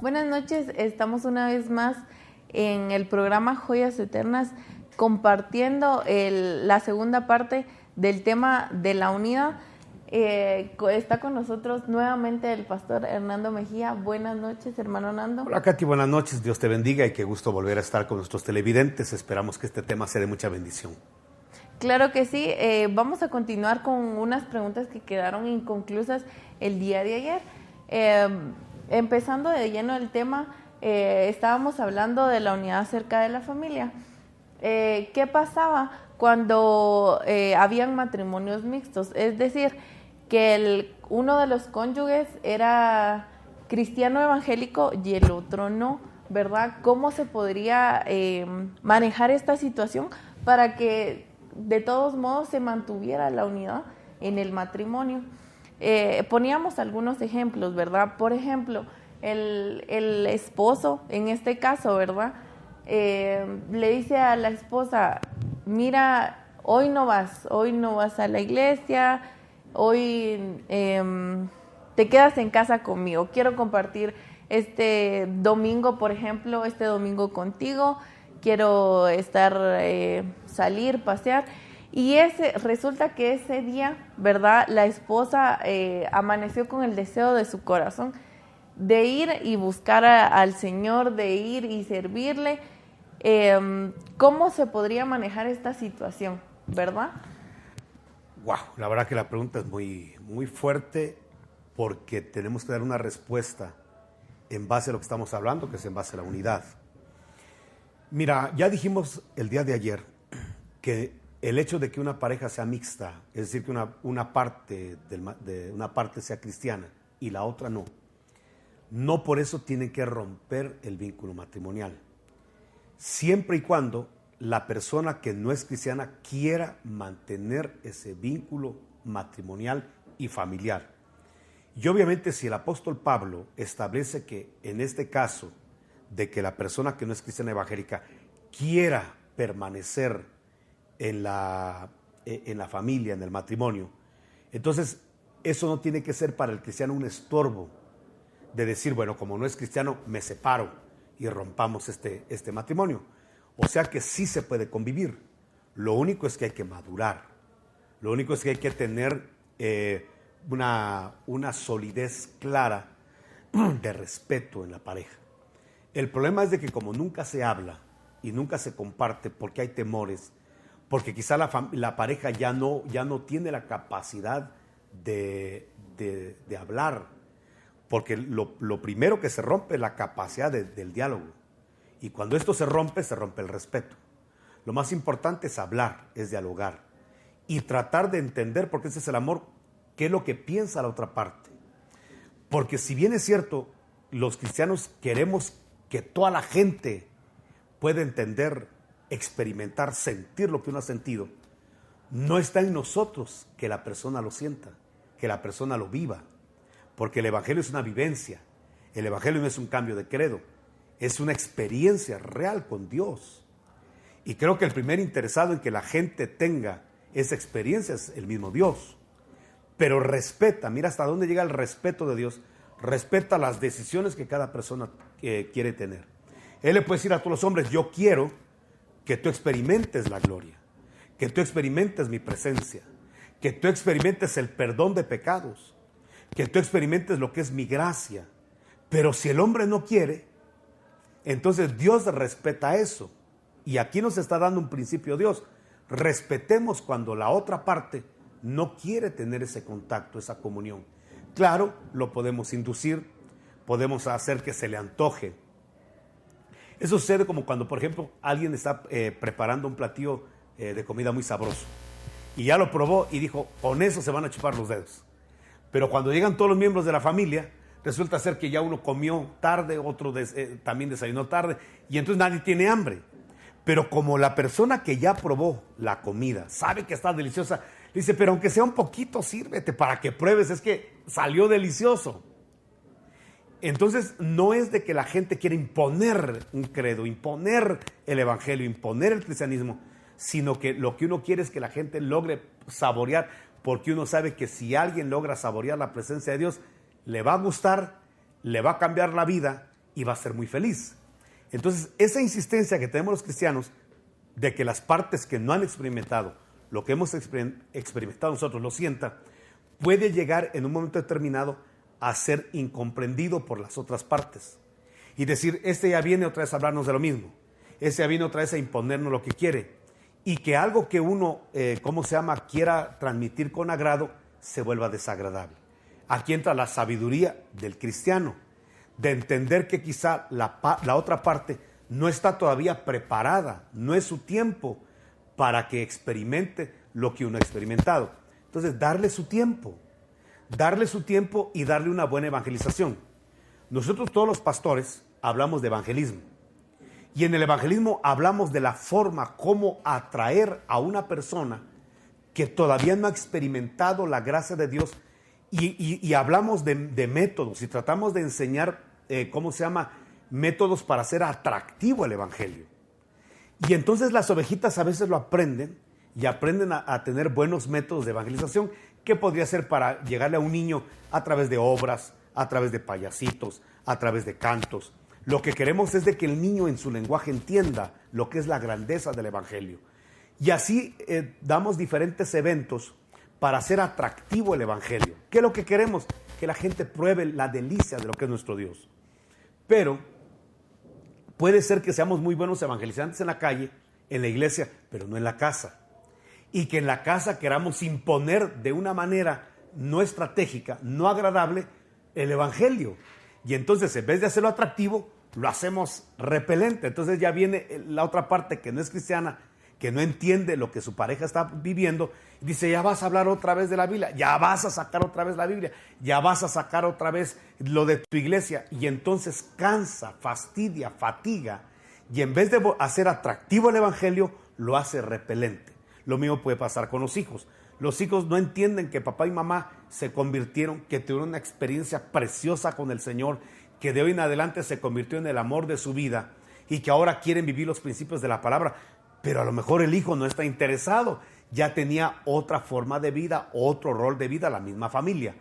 Buenas noches, estamos una vez más en el programa Joyas Eternas compartiendo la segunda parte del tema de la unidad. Está con nosotros nuevamente el pastor Hernando Mejía. Buenas noches, hermano Nando. Hola, Katy, buenas noches. Dios te bendiga y qué gusto volver a estar con nuestros televidentes. Esperamos que este tema sea de mucha bendición. Claro que sí. Vamos a continuar con unas preguntas que quedaron inconclusas el día de ayer. Empezando de lleno el tema, estábamos hablando de la unidad acerca de la familia. ¿Qué pasaba cuando habían matrimonios mixtos? Es decir, que uno de los cónyuges era cristiano evangélico y el otro no, ¿verdad? ¿Cómo se podría manejar esta situación para que de todos modos se mantuviera la unidad en el matrimonio? Poníamos algunos ejemplos, ¿verdad? Por ejemplo, el esposo, en este caso, ¿verdad? Le dice a la esposa, mira, hoy no vas a la iglesia, hoy te quedas en casa conmigo, quiero compartir este domingo, por ejemplo, este domingo contigo, quiero salir, pasear. Y resulta que ese día, ¿verdad? La esposa amaneció con el deseo de su corazón de ir y buscar al Señor, de ir y servirle. ¿Cómo se podría manejar esta situación, verdad? Wow, la verdad que la pregunta es muy, muy fuerte porque tenemos que dar una respuesta en base a lo que estamos hablando, que es en base a la unidad. Mira, ya dijimos el día de ayer que el hecho de que una pareja sea mixta, es decir, que una parte sea cristiana y la otra no por eso tiene que romper el vínculo matrimonial. Siempre y cuando la persona que no es cristiana quiera mantener ese vínculo matrimonial y familiar. Y obviamente si el apóstol Pablo establece que en este caso de que la persona que no es cristiana evangélica quiera permanecer en la familia, en el matrimonio, entonces eso no tiene que ser para el cristiano un estorbo de decir, bueno, como no es cristiano, me separo y rompamos este matrimonio. O sea que sí se puede convivir. Lo único es que hay que madurar. Lo único es que hay que tener una solidez clara de respeto en la pareja. El problema es de que como nunca se habla y nunca se comparte porque hay temores, porque quizá la pareja ya no tiene la capacidad de hablar, porque lo primero que se rompe es la capacidad del diálogo. Y cuando esto se rompe el respeto. Lo más importante es hablar, es dialogar. Y tratar de entender, porque ese es el amor, qué es lo que piensa la otra parte. Porque si bien es cierto, los cristianos queremos que toda la gente pueda entender, experimentar, sentir lo que uno ha sentido, no está en nosotros que la persona lo sienta, que la persona lo viva. Porque el evangelio es una vivencia. El evangelio no es un cambio de credo. Es una experiencia real con Dios. Y creo que el primer interesado en que la gente tenga esa experiencia es el mismo Dios. Pero respeta, mira hasta dónde llega el respeto de Dios. Respeta las decisiones que cada persona quiere tener. Él le puede decir a todos los hombres, yo quiero que tú experimentes la gloria, que tú experimentes mi presencia, que tú experimentes el perdón de pecados, que tú experimentes lo que es mi gracia. Pero si el hombre no quiere, entonces Dios respeta eso. Y aquí nos está dando un principio Dios. Respetemos cuando la otra parte no quiere tener ese contacto, esa comunión. Claro, lo podemos inducir, podemos hacer que se le antoje. Eso sucede como cuando, por ejemplo, alguien está preparando un platillo de comida muy sabroso. Y ya lo probó y dijo, con eso se van a chupar los dedos. Pero cuando llegan todos los miembros de la familia, resulta ser que ya uno comió tarde, otro también desayunó tarde, y entonces nadie tiene hambre. Pero como la persona que ya probó la comida sabe que está deliciosa, dice, pero aunque sea un poquito, sírvete para que pruebes, es que salió delicioso. Entonces no es de que la gente quiera imponer un credo, imponer el evangelio, imponer el cristianismo, sino que lo que uno quiere es que la gente logre saborear, porque uno sabe que si alguien logra saborear la presencia de Dios, le va a gustar, le va a cambiar la vida y va a ser muy feliz. Entonces, esa insistencia que tenemos los cristianos de que las partes que no han experimentado lo que hemos experimentado nosotros lo sienta, puede llegar en un momento determinado a ser incomprendido por las otras partes. Y decir, este ya viene otra vez a hablarnos de lo mismo. Este ya viene otra vez a imponernos lo que quiere. Y que algo que uno, quiera transmitir con agrado, se vuelva desagradable. Aquí entra la sabiduría del cristiano, de entender que quizá la otra parte no está todavía preparada, no es su tiempo para que experimente lo que uno ha experimentado. Entonces, darle su tiempo y darle una buena evangelización. Nosotros todos los pastores hablamos de evangelismo. Y en el evangelismo hablamos de la forma como atraer a una persona que todavía no ha experimentado la gracia de Dios y hablamos de métodos y tratamos de enseñar, métodos para hacer atractivo el evangelio. Y entonces las ovejitas a veces lo aprenden y aprenden a tener buenos métodos de evangelización que podría ser para llegarle a un niño a través de obras, a través de payasitos, a través de cantos. Lo que queremos es de que el niño en su lenguaje entienda lo que es la grandeza del evangelio. Y así damos diferentes eventos para hacer atractivo el evangelio. ¿Qué es lo que queremos? Que la gente pruebe la delicia de lo que es nuestro Dios. Pero puede ser que seamos muy buenos evangelizantes en la calle, en la iglesia, pero no en la casa. Y que en la casa queramos imponer de una manera no estratégica, no agradable, el evangelio. Y entonces, en vez de hacerlo atractivo, lo hacemos repelente. Entonces ya viene la otra parte que no es cristiana, que no entiende lo que su pareja está viviendo, y dice, ya vas a hablar otra vez de la Biblia, ya vas a sacar otra vez la Biblia, ya vas a sacar otra vez lo de tu iglesia. Y entonces cansa, fastidia, fatiga, y en vez de hacer atractivo el evangelio, lo hace repelente. Lo mismo puede pasar con los hijos. Los hijos no entienden que papá y mamá se convirtieron, que tuvieron una experiencia preciosa con el Señor, que de hoy en adelante se convirtió en el amor de su vida y que ahora quieren vivir los principios de la palabra. Pero a lo mejor el hijo no está interesado, ya tenía otra forma de vida, otro rol de vida, la misma familia.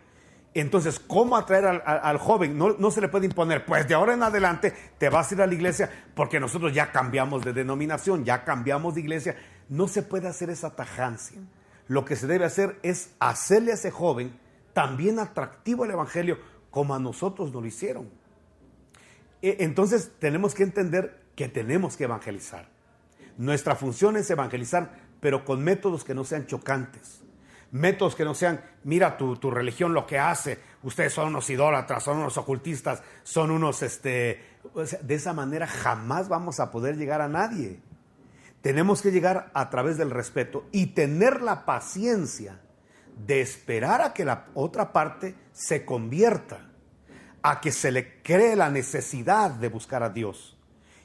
Entonces, ¿cómo atraer al joven? No se le puede imponer, pues de ahora en adelante te vas a ir a la iglesia porque nosotros ya cambiamos de denominación, ya cambiamos de iglesia. No se puede hacer esa tajancia. Lo que se debe hacer es hacerle a ese joven también atractivo el evangelio como a nosotros nos lo hicieron. Entonces tenemos que entender que tenemos que evangelizar. Nuestra función es evangelizar, pero con métodos que no sean chocantes. Métodos que no sean, mira tu religión lo que hace, ustedes son unos idólatras, son unos ocultistas, son unos... de esa manera jamás vamos a poder llegar a nadie. Tenemos que llegar a través del respeto y tener la paciencia de esperar a que la otra parte se convierta, a que se le cree la necesidad de buscar a Dios.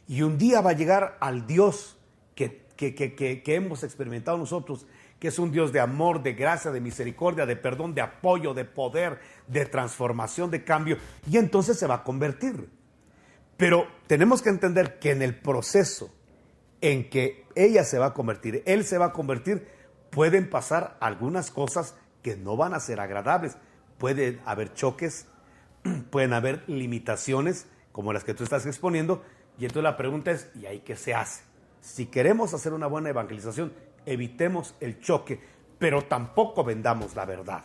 Y un día va a llegar al Dios que hemos experimentado nosotros, que es un Dios de amor, de gracia, de misericordia, de perdón, de apoyo, de poder, de transformación, de cambio, y entonces se va a convertir. Pero tenemos que entender que en el proceso en que ella se va a convertir, él se va a convertir, pueden pasar algunas cosas que no van a ser agradables. Puede haber choques, pueden haber limitaciones como las que tú estás exponiendo, y entonces la pregunta es, ¿y ahí qué se hace? Si queremos hacer una buena evangelización, evitemos el choque, pero tampoco vendamos la verdad.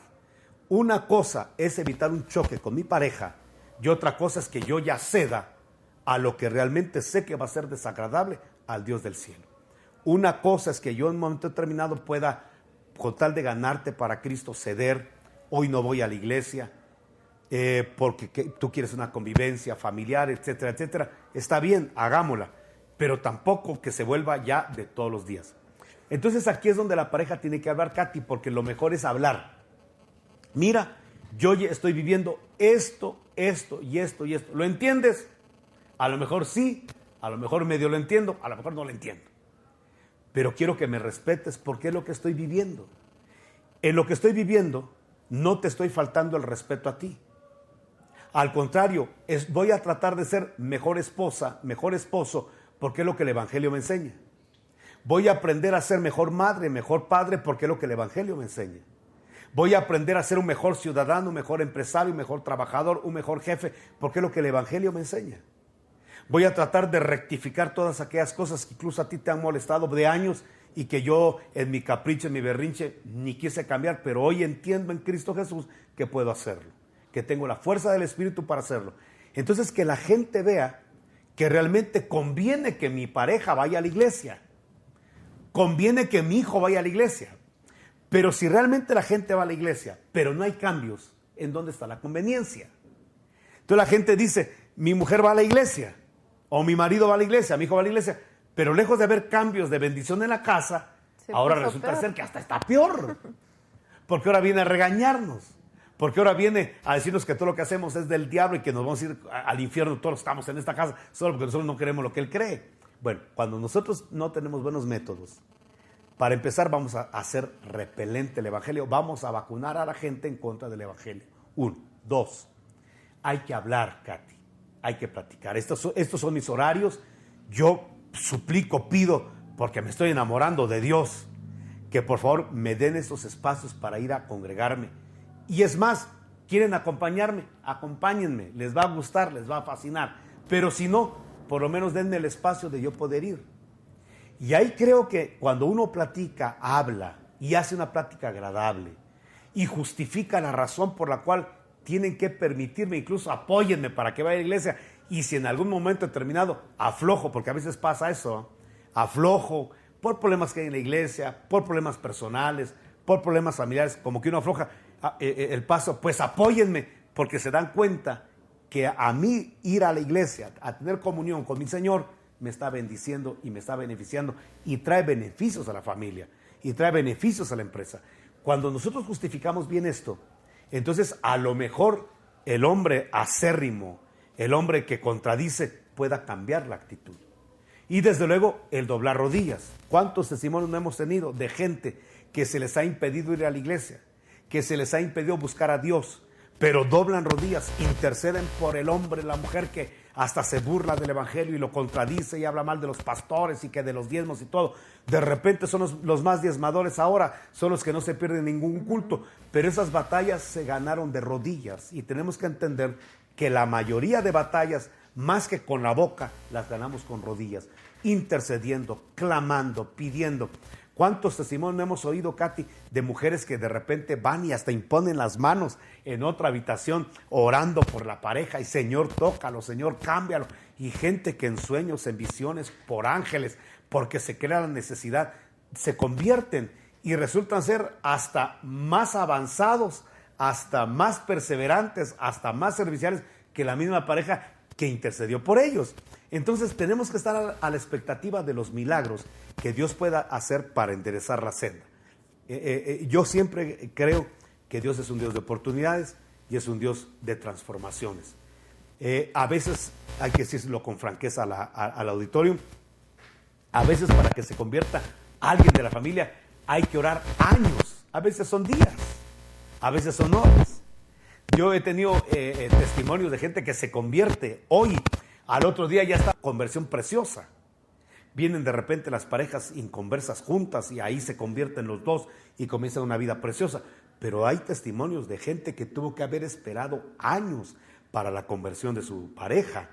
Una cosa es evitar un choque con mi pareja y otra cosa es que yo ya ceda a lo que realmente sé que va a ser desagradable al Dios del cielo. Una cosa es que yo en un momento determinado pueda, con tal de ganarte para Cristo, ceder. Hoy no voy a la iglesia porque tú quieres una convivencia familiar, etcétera, etcétera. Está bien, hagámosla, pero tampoco que se vuelva ya de todos los días. Entonces aquí es donde la pareja tiene que hablar, Katy, porque lo mejor es hablar. Mira, yo ya estoy viviendo esto y esto. ¿Lo entiendes? A lo mejor sí, a lo mejor medio lo entiendo, a lo mejor no lo entiendo. Pero quiero que me respetes porque es lo que estoy viviendo. En lo que estoy viviendo no te estoy faltando el respeto a ti. Al contrario, voy a tratar de ser mejor esposa, mejor esposo, porque es lo que el Evangelio me enseña. Voy a aprender a ser mejor madre, mejor padre, porque es lo que el Evangelio me enseña. Voy a aprender a ser un mejor ciudadano, un mejor empresario, un mejor trabajador, un mejor jefe, porque es lo que el Evangelio me enseña. Voy a tratar de rectificar todas aquellas cosas que incluso a ti te han molestado de años y que yo en mi capricho, en mi berrinche, ni quise cambiar, pero hoy entiendo en Cristo Jesús que puedo hacerlo, que tengo la fuerza del Espíritu para hacerlo. Entonces, que la gente vea que realmente conviene que mi pareja vaya a la iglesia, conviene que mi hijo vaya a la iglesia. Pero si realmente la gente va a la iglesia, pero no hay cambios, ¿en dónde está la conveniencia? Entonces la gente dice, mi mujer va a la iglesia, o mi marido va a la iglesia, mi hijo va a la iglesia, pero lejos de haber cambios de bendición en la casa, ahora resulta peor. Ser que hasta está peor. Porque ahora viene a regañarnos, porque ahora viene a decirnos que todo lo que hacemos es del diablo y que nos vamos a ir al infierno, todos estamos en esta casa, solo porque nosotros no queremos lo que él cree. Bueno, cuando nosotros no tenemos buenos métodos, para empezar vamos a hacer repelente el evangelio, vamos a vacunar a la gente en contra del evangelio. 1, 2, hay que hablar, Katy, hay que platicar. Estos son mis horarios. Yo suplico, pido, porque me estoy enamorando de Dios, que por favor me den estos espacios para ir a congregarme. Y es más, quieren acompañarme, acompáñenme, les va a gustar, les va a fascinar. Pero si no, por lo menos denme el espacio de yo poder ir. Y ahí creo que cuando uno platica, habla y hace una plática agradable y justifica la razón por la cual tienen que permitirme, incluso apóyenme para que vaya a la iglesia, y si en algún momento determinado aflojo, porque a veces pasa eso, aflojo por problemas que hay en la iglesia, por problemas personales, por problemas familiares, como que uno afloja el paso, pues apóyenme, porque se dan cuenta que a mí ir a la iglesia, a tener comunión con mi Señor, me está bendiciendo y me está beneficiando y trae beneficios a la familia y trae beneficios a la empresa. Cuando nosotros justificamos bien esto, entonces a lo mejor el hombre acérrimo, el hombre que contradice, pueda cambiar la actitud. Y desde luego el doblar rodillas. ¿Cuántos testimonios no hemos tenido de gente que se les ha impedido ir a la iglesia, que se les ha impedido buscar a Dios, pero doblan rodillas, interceden por el hombre, la mujer que hasta se burla del evangelio y lo contradice y habla mal de los pastores y que de los diezmos y todo? De repente son los más diezmadores ahora, son los que no se pierden ningún culto, pero esas batallas se ganaron de rodillas y tenemos que entender que la mayoría de batallas, más que con la boca, las ganamos con rodillas, intercediendo, clamando, pidiendo. ¿Cuántos testimonios hemos oído, Katy, de mujeres que de repente van y hasta imponen las manos en otra habitación orando por la pareja y Señor, tócalo, Señor, cámbialo? Y gente que en sueños, en visiones, por ángeles, porque se crea la necesidad, se convierten y resultan ser hasta más avanzados, hasta más perseverantes, hasta más serviciales que la misma pareja que intercedió por ellos. Entonces tenemos que estar a la expectativa de los milagros que Dios pueda hacer para enderezar la senda. Yo siempre creo que Dios es un Dios de oportunidades y es un Dios de transformaciones. A veces, hay que decirlo con franqueza al auditorio, a veces para que se convierta alguien de la familia hay que orar años, a veces son días, a veces son horas. Yo he tenido testimonios de gente que se convierte hoy, al otro día ya está conversión preciosa. Vienen de repente las parejas inconversas juntas y ahí se convierten los dos y comienzan una vida preciosa. Pero hay testimonios de gente que tuvo que haber esperado años para la conversión de su pareja,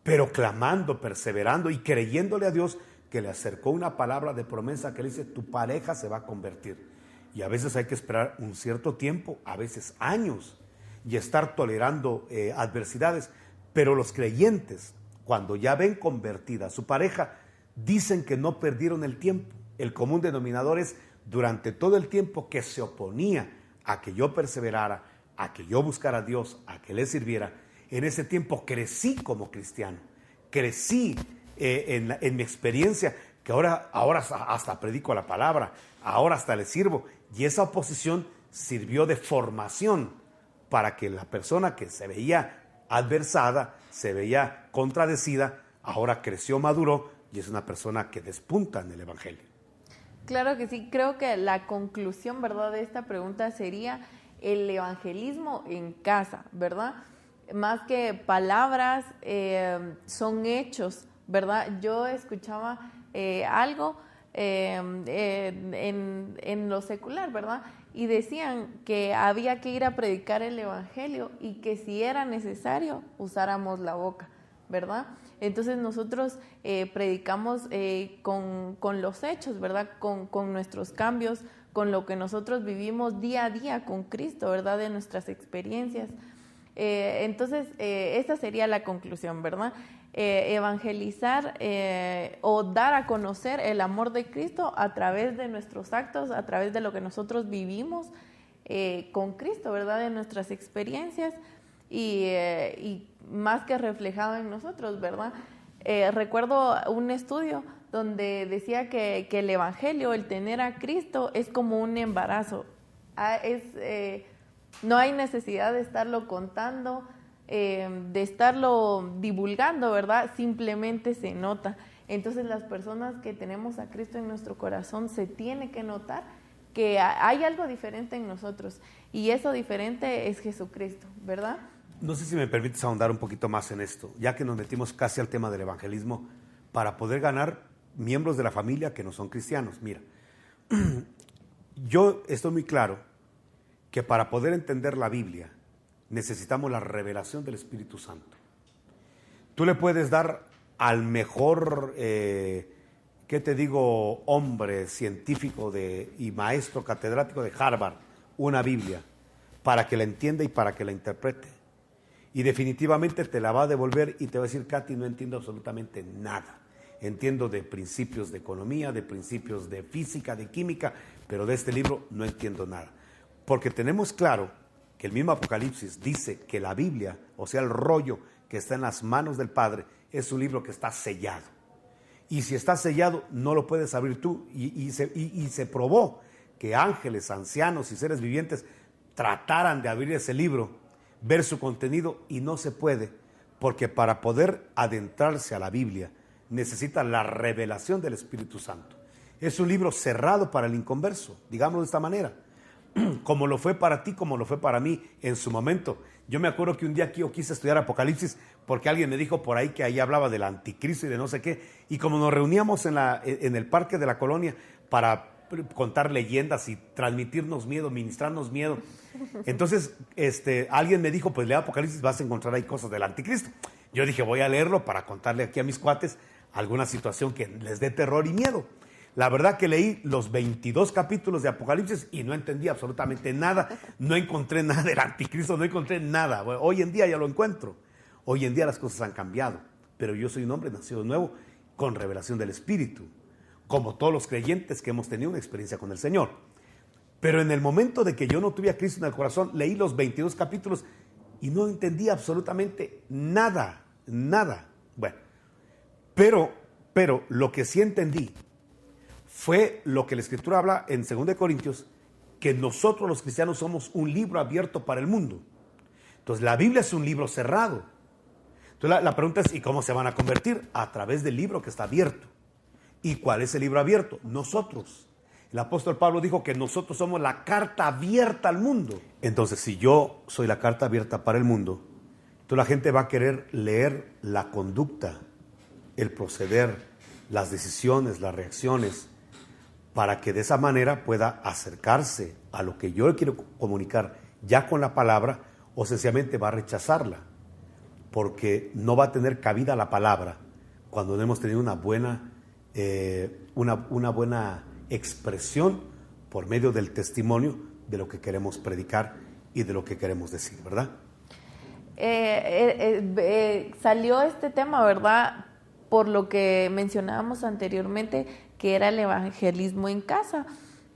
pero clamando, perseverando y creyéndole a Dios que le acercó una palabra de promesa que le dice, tu pareja se va a convertir. Y a veces hay que esperar un cierto tiempo, a veces años, y estar tolerando adversidades. Pero los creyentes, cuando ya ven convertida a su pareja, dicen que no perdieron el tiempo. El común denominador es, durante todo el tiempo que se oponía a que yo perseverara, a que yo buscara a Dios, a que le sirviera, en ese tiempo crecí como cristiano, crecí en mi experiencia, que ahora hasta predico la palabra, ahora hasta le sirvo, y esa oposición sirvió de formación para que la persona que se veía adversada, se veía contradecida, ahora creció, maduró y es una persona que despunta en el evangelio. Claro que sí, creo que la conclusión, ¿verdad?, de esta pregunta sería el evangelismo en casa, ¿verdad? Más que palabras, son hechos, ¿verdad? Yo escuchaba algo en lo secular, ¿verdad? Y decían que había que ir a predicar el evangelio y que si era necesario usáramos la boca, ¿verdad? Entonces nosotros predicamos con los hechos, ¿verdad? Con nuestros cambios, con lo que nosotros vivimos día a día con Cristo, ¿verdad? De nuestras experiencias. Entonces, esa sería la conclusión, ¿verdad? Evangelizar o dar a conocer el amor de Cristo a través de nuestros actos, a través de lo que nosotros vivimos con Cristo, ¿verdad? De nuestras experiencias y más que reflejado en nosotros, ¿verdad? Recuerdo un estudio donde decía que el Evangelio, el tener a Cristo, es como un embarazo. No hay necesidad de estarlo contando, de estarlo divulgando, ¿verdad? Simplemente se nota. Entonces las personas que tenemos a Cristo en nuestro corazón se tiene que notar que hay algo diferente en nosotros y eso diferente es Jesucristo, ¿verdad? No sé si me permites ahondar un poquito más en esto, ya que nos metimos casi al tema del evangelismo, para poder ganar miembros de la familia que no son cristianos. Mira, yo estoy muy claro que para poder entender la Biblia necesitamos la revelación del Espíritu Santo. Tú le puedes dar al mejor, ¿qué te digo?, hombre científico y maestro catedrático de Harvard, una Biblia, para que la entienda y para que la interprete. Y definitivamente te la va a devolver y te va a decir, Katy, no entiendo absolutamente nada. Entiendo de principios de economía, de principios de física, de química, pero de este libro no entiendo nada. Porque tenemos claro que el mismo Apocalipsis dice que la Biblia, o sea, el rollo que está en las manos del Padre, es un libro que está sellado. Y si está sellado, no lo puedes abrir tú. Y se probó que ángeles, ancianos y seres vivientes trataran de abrir ese libro, ver su contenido, y no se puede, porque para poder adentrarse a la Biblia necesita la revelación del Espíritu Santo. Es un libro cerrado para el inconverso, digámoslo de esta manera, como lo fue para ti, como lo fue para mí en su momento. Yo me acuerdo que un día aquí yo quise estudiar Apocalipsis porque alguien me dijo por ahí que ahí hablaba del anticristo y de no sé qué, y como nos reuníamos en el parque de la colonia para contar leyendas y transmitirnos miedo, ministrarnos miedo, entonces alguien me dijo, pues lea Apocalipsis, vas a encontrar ahí cosas del anticristo. Yo dije, voy a leerlo para contarle aquí a mis cuates alguna situación que les dé terror y miedo. La verdad que leí los 22 capítulos de Apocalipsis y no entendí absolutamente nada, no encontré nada del anticristo, no encontré nada. Bueno, hoy en día ya lo encuentro, hoy en día las cosas han cambiado, pero yo soy un hombre nacido nuevo con revelación del Espíritu, como todos los creyentes que hemos tenido una experiencia con el Señor. Pero en el momento de que yo no tuve a Cristo en el corazón, leí los 22 capítulos y no entendí absolutamente nada. Bueno, pero lo que sí entendí fue lo que la Escritura habla en 2 Corintios, que nosotros los cristianos somos un libro abierto para el mundo. Entonces la Biblia es un libro cerrado. Entonces la pregunta es, ¿y cómo se van a convertir? A través del libro que está abierto. ¿Y cuál es el libro abierto? Nosotros. El apóstol Pablo dijo que nosotros somos la carta abierta al mundo. Entonces, si yo soy la carta abierta para el mundo, entonces la gente va a querer leer la conducta, el proceder, las decisiones, las reacciones, para que de esa manera pueda acercarse a lo que yo le quiero comunicar ya con la palabra, o sencillamente va a rechazarla, porque no va a tener cabida la palabra cuando no hemos tenido una buena expresión por medio del testimonio de lo que queremos predicar y de lo que queremos decir, ¿verdad? Salió este tema, ¿verdad?, por lo que mencionábamos anteriormente, que era el evangelismo en casa.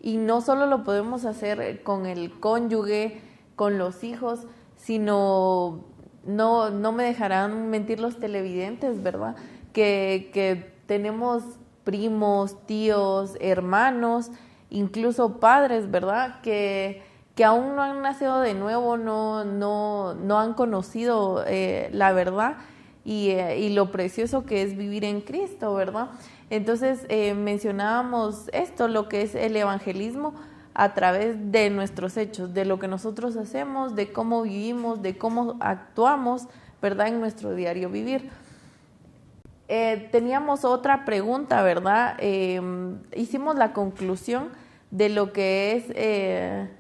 Y no solo lo podemos hacer con el cónyuge, con los hijos, sino, no me dejarán mentir los televidentes, ¿verdad?, que tenemos primos, tíos, hermanos, incluso padres, ¿verdad?, que aún no han nacido de nuevo, no han conocido la verdad y lo precioso que es vivir en Cristo, ¿verdad? Entonces mencionábamos esto, lo que es el evangelismo a través de nuestros hechos, de lo que nosotros hacemos, de cómo vivimos, de cómo actuamos, ¿verdad?, en nuestro diario vivir. Teníamos otra pregunta, ¿verdad? Hicimos la conclusión de lo que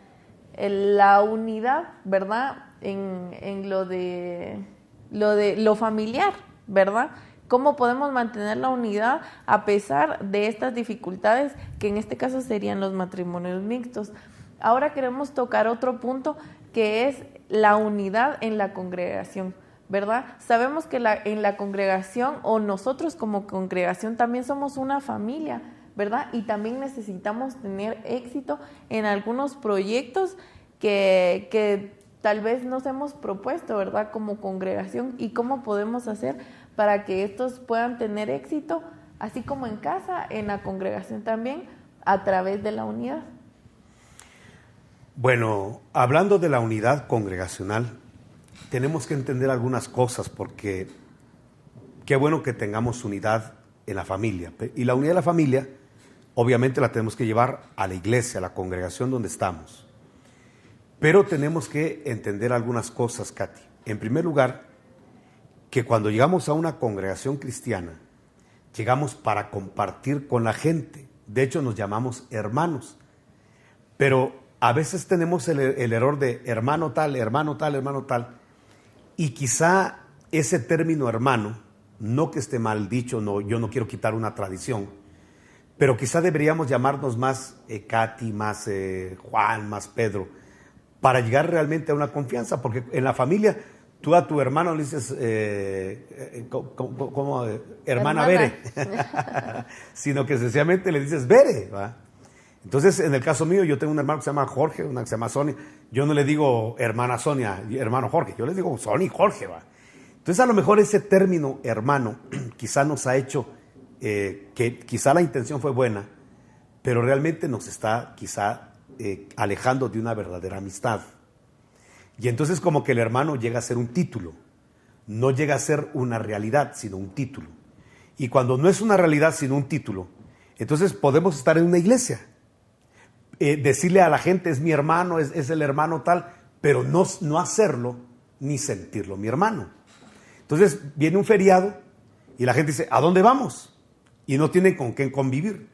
es la unidad, ¿verdad?, en lo familiar, ¿verdad? ¿Cómo podemos mantener la unidad a pesar de estas dificultades que en este caso serían los matrimonios mixtos? Ahora queremos tocar otro punto que es la unidad en la congregación, ¿verdad? Sabemos que en la congregación, o nosotros como congregación también somos una familia, ¿verdad? Y también necesitamos tener éxito en algunos proyectos que tal vez nos hemos propuesto, ¿verdad? Como congregación, y cómo podemos hacer para que estos puedan tener éxito, así como en casa, en la congregación también, a través de la unidad. Bueno, hablando de la unidad congregacional, tenemos que entender algunas cosas, porque qué bueno que tengamos unidad en la familia. Y la unidad de la familia, obviamente la tenemos que llevar a la iglesia, a la congregación donde estamos. Pero tenemos que entender algunas cosas, Katy. En primer lugar, que cuando llegamos a una congregación cristiana, llegamos para compartir con la gente. De hecho, nos llamamos hermanos. Pero a veces tenemos el error de hermano tal, hermano tal, hermano tal. Y quizá ese término hermano, no que esté mal dicho, no, yo no quiero quitar una tradición, pero quizá deberíamos llamarnos más Katy, más Juan, más Pedro, para llegar realmente a una confianza, porque en la familia tú a tu hermano le dices, ¿cómo? Hermana Bere, sino que sencillamente le dices Bere, ¿va? Entonces, en el caso mío, yo tengo un hermano que se llama Jorge, una que se llama Sonia. Yo no le digo hermana Sonia, hermano Jorge, yo le digo Sonia y Jorge, ¿va? Entonces, a lo mejor ese término hermano quizá nos ha hecho que quizá la intención fue buena, pero realmente nos está quizá alejando de una verdadera amistad. Y entonces como que el hermano llega a ser un título, no llega a ser una realidad, sino un título. Y cuando no es una realidad, sino un título, entonces podemos estar en una iglesia, decirle a la gente, es mi hermano, es el hermano tal, pero no hacerlo ni sentirlo mi hermano. Entonces viene un feriado y la gente dice, ¿a dónde vamos? Y no tienen con quién convivir.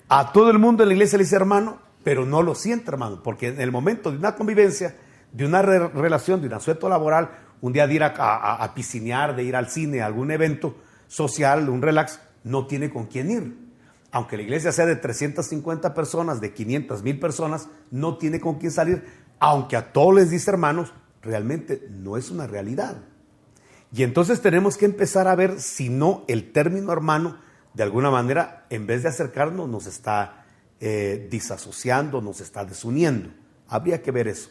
A todo el mundo en la iglesia le dice hermano, pero no lo siente hermano, porque en el momento de una convivencia, de una relación, de un asueto laboral, un día de ir a piscinear, de ir al cine, a algún evento social, un relax, no tiene con quién ir. Aunque la iglesia sea de 350 personas, de 500, 1000 personas, no tiene con quién salir, aunque a todos les dice hermanos, realmente no es una realidad. Y entonces tenemos que empezar a ver si no el término hermano, de alguna manera, en vez de acercarnos, nos está disasociando, nos está desuniendo. Habría que ver eso.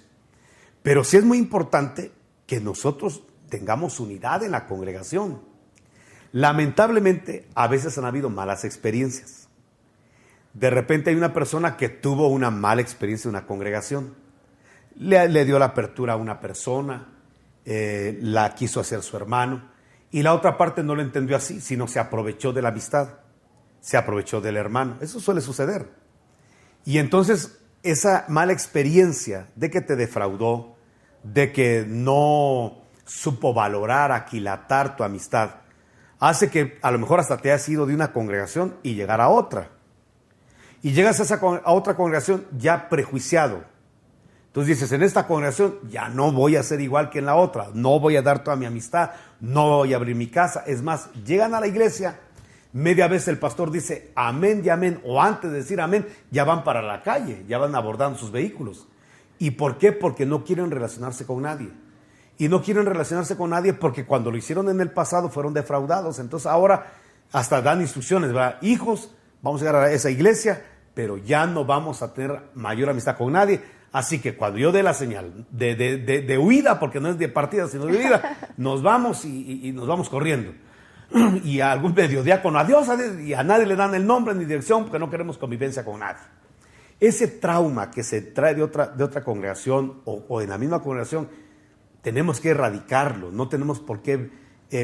Pero sí es muy importante que nosotros tengamos unidad en la congregación. Lamentablemente, a veces han habido malas experiencias. De repente hay una persona que tuvo una mala experiencia en una congregación. Le dio la apertura a una persona, la quiso hacer su hermano, y la otra parte no lo entendió así, sino se aprovechó de la amistad, se aprovechó del hermano. Eso suele suceder. Y entonces esa mala experiencia de que te defraudó, de que no supo valorar, aquilatar tu amistad, hace que a lo mejor hasta te hayas ido de una congregación y llegar a otra. Y llegas a otra congregación ya prejuiciado. Entonces dices, en esta congregación ya no voy a ser igual que en la otra, no voy a dar toda mi amistad, no voy a abrir mi casa. Es más, llegan a la iglesia, media vez el pastor dice amén y amén, o antes de decir amén, ya van para la calle, ya van abordando sus vehículos. ¿Y por qué? Porque no quieren relacionarse con nadie. Y no quieren relacionarse con nadie porque cuando lo hicieron en el pasado fueron defraudados. Entonces ahora hasta dan instrucciones, ¿verdad? Hijos, vamos a llegar a esa iglesia, pero ya no vamos a tener mayor amistad con nadie. Así que cuando yo dé la señal de huida, porque no es de partida, sino de huida, nos vamos y nos vamos corriendo. Y a algún mediodiácono, adiós, y a nadie le dan el nombre ni dirección porque no queremos convivencia con nadie. Ese trauma que se trae de otra congregación o en la misma congregación, tenemos que erradicarlo, no tenemos por qué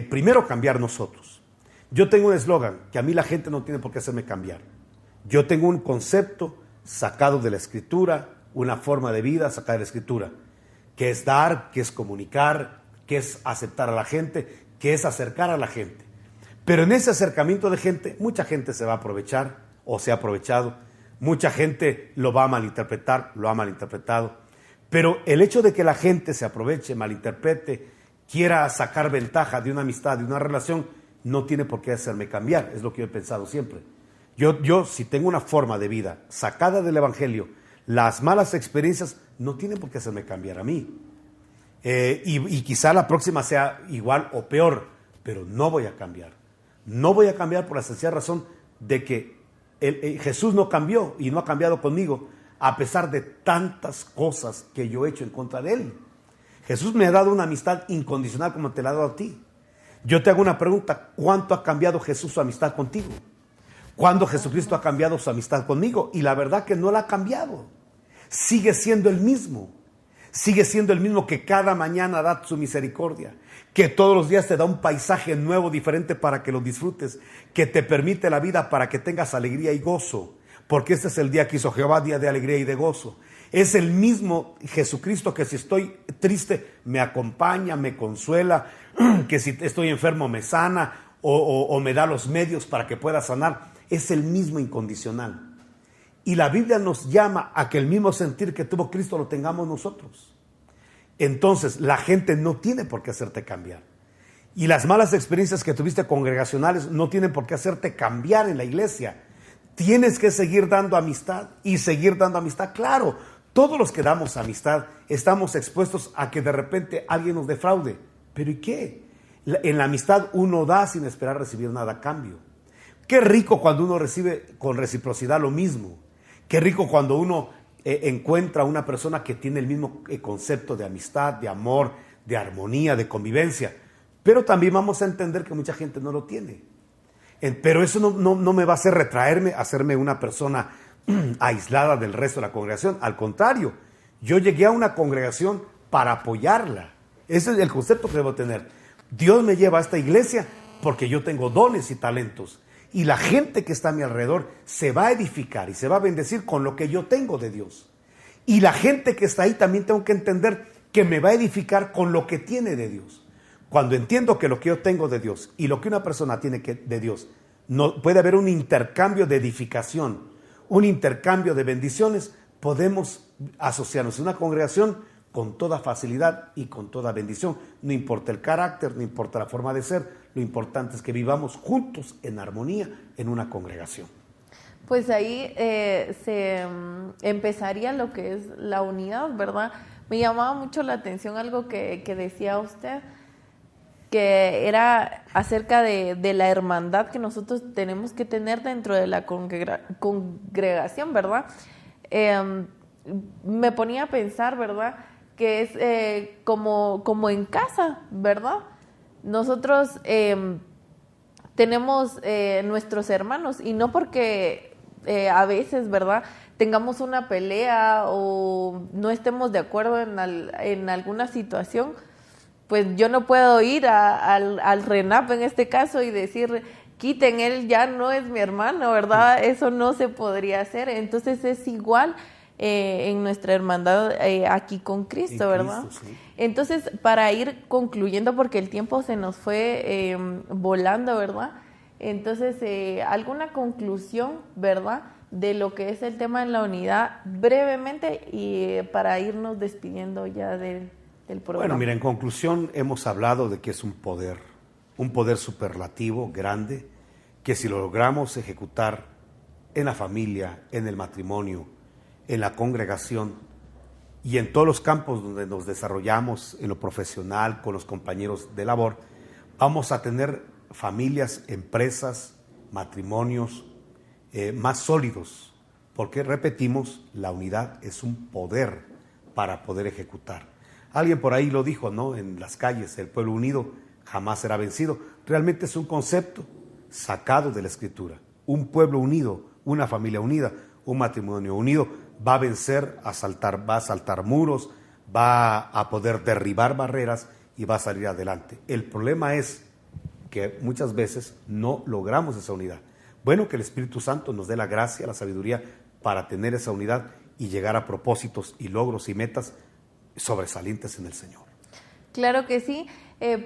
primero cambiar nosotros. Yo tengo un eslogan, que a mí la gente no tiene por qué hacerme cambiar. Yo tengo un concepto sacado de la Escritura, una forma de vida sacada de la Escritura, que es dar, que es comunicar, que es aceptar a la gente, que es acercar a la gente. Pero en ese acercamiento de gente, mucha gente se va a aprovechar o se ha aprovechado, mucha gente lo va a malinterpretar, lo ha malinterpretado. Pero el hecho de que la gente se aproveche, malinterprete, quiera sacar ventaja de una amistad, de una relación, no tiene por qué hacerme cambiar, es lo que yo he pensado siempre. Yo si tengo una forma de vida sacada del Evangelio, las malas experiencias no tienen por qué hacerme cambiar a mí. Y quizá la próxima sea igual o peor, pero no voy a cambiar. No voy a cambiar por la sencilla razón de que Jesús no cambió y no ha cambiado conmigo, a pesar de tantas cosas que yo he hecho en contra de Él. Jesús me ha dado una amistad incondicional como te la ha dado a ti. Yo te hago una pregunta: ¿cuánto ha cambiado Jesús su amistad contigo? ¿Cuándo Jesucristo ha cambiado su amistad conmigo? Y la verdad que no la ha cambiado. Sigue siendo el mismo. Sigue siendo el mismo, que cada mañana da su misericordia, que todos los días te da un paisaje nuevo, diferente, para que lo disfrutes, que te permite la vida para que tengas alegría y gozo, porque este es el día que hizo Jehová, día de alegría y de gozo. Es el mismo Jesucristo que si estoy triste me acompaña, me consuela, que si estoy enfermo me sana o me da los medios para que pueda sanar. Es el mismo incondicional. Y la Biblia nos llama a que el mismo sentir que tuvo Cristo lo tengamos nosotros. Entonces, la gente no tiene por qué hacerte cambiar. Y las malas experiencias que tuviste congregacionales no tienen por qué hacerte cambiar en la iglesia. Tienes que seguir dando amistad y seguir dando amistad. Claro, todos los que damos amistad estamos expuestos a que de repente alguien nos defraude. ¿Pero y qué? En la amistad uno da sin esperar recibir nada a cambio. Qué rico cuando uno recibe con reciprocidad lo mismo. Qué rico cuando uno encuentra a una persona que tiene el mismo concepto de amistad, de amor, de armonía, de convivencia. Pero también vamos a entender que mucha gente no lo tiene. Pero eso no me va a hacer retraerme, hacerme una persona aislada del resto de la congregación. Al contrario, yo llegué a una congregación para apoyarla. Ese es el concepto que debo tener. Dios me lleva a esta iglesia porque yo tengo dones y talentos. Y la gente que está a mi alrededor se va a edificar y se va a bendecir con lo que yo tengo de Dios. Y la gente que está ahí también tengo que entender que me va a edificar con lo que tiene de Dios. Cuando entiendo que lo que yo tengo de Dios y lo que una persona tiene de Dios, no, puede haber un intercambio de edificación, un intercambio de bendiciones, podemos asociarnos en una congregación con toda facilidad y con toda bendición. No importa el carácter, no importa la forma de ser, lo importante es que vivamos juntos en armonía en una congregación. Pues ahí se empezaría lo que es la unidad, ¿verdad? Me llamaba mucho la atención algo que decía usted, que era acerca de la hermandad que nosotros tenemos que tener dentro de la congregación, ¿verdad? Me ponía a pensar, ¿verdad?, que es como en casa, ¿verdad? Nosotros tenemos nuestros hermanos, y no porque a veces, ¿verdad?, tengamos una pelea o no estemos de acuerdo en alguna situación, pues yo no puedo ir al RENAP en este caso y decir, quiten, él ya no es mi hermano, ¿verdad? Eso no se podría hacer. Entonces es igual en nuestra hermandad aquí con Cristo, ¿verdad? Cristo, sí. Entonces, para ir concluyendo, porque el tiempo se nos fue volando, ¿verdad? Entonces, alguna conclusión, ¿verdad?, de lo que es el tema de la unidad, brevemente, y para irnos despidiendo ya del programa. Bueno, mira, en conclusión, hemos hablado de que es un poder superlativo, grande, que si lo logramos ejecutar en la familia, en el matrimonio, en la congregación y en todos los campos donde nos desarrollamos, en lo profesional, con los compañeros de labor, vamos a tener familias, empresas, matrimonios más sólidos, porque repetimos, la unidad es un poder para poder ejecutar. Alguien por ahí lo dijo, ¿no?, en las calles, el pueblo unido jamás será vencido. Realmente es un concepto sacado de la Escritura. Un pueblo unido, una familia unida, un matrimonio unido va a vencer, va a saltar muros, va a poder derribar barreras y va a salir adelante. El problema es que muchas veces no logramos esa unidad. Bueno, que el Espíritu Santo nos dé la gracia, la sabiduría para tener esa unidad y llegar a propósitos y logros y metas sobresalientes en el Señor. Claro que sí.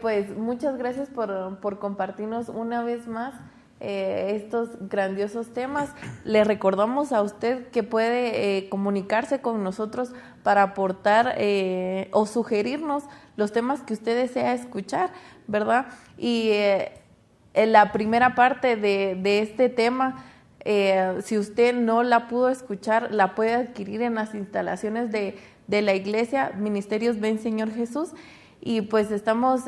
Pues muchas gracias por compartirnos una vez más estos grandiosos temas. Le recordamos a usted que puede comunicarse con nosotros para aportar o sugerirnos los temas que usted desea escuchar, ¿verdad? Y la primera parte de este tema. Si usted no la pudo escuchar, la puede adquirir en las instalaciones de la iglesia Ministerios Ven Señor Jesús. Y pues estamos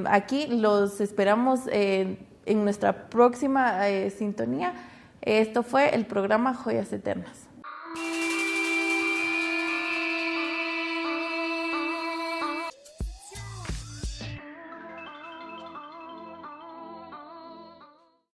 aquí, los esperamos en nuestra próxima sintonía. Esto fue el programa Joyas Eternas.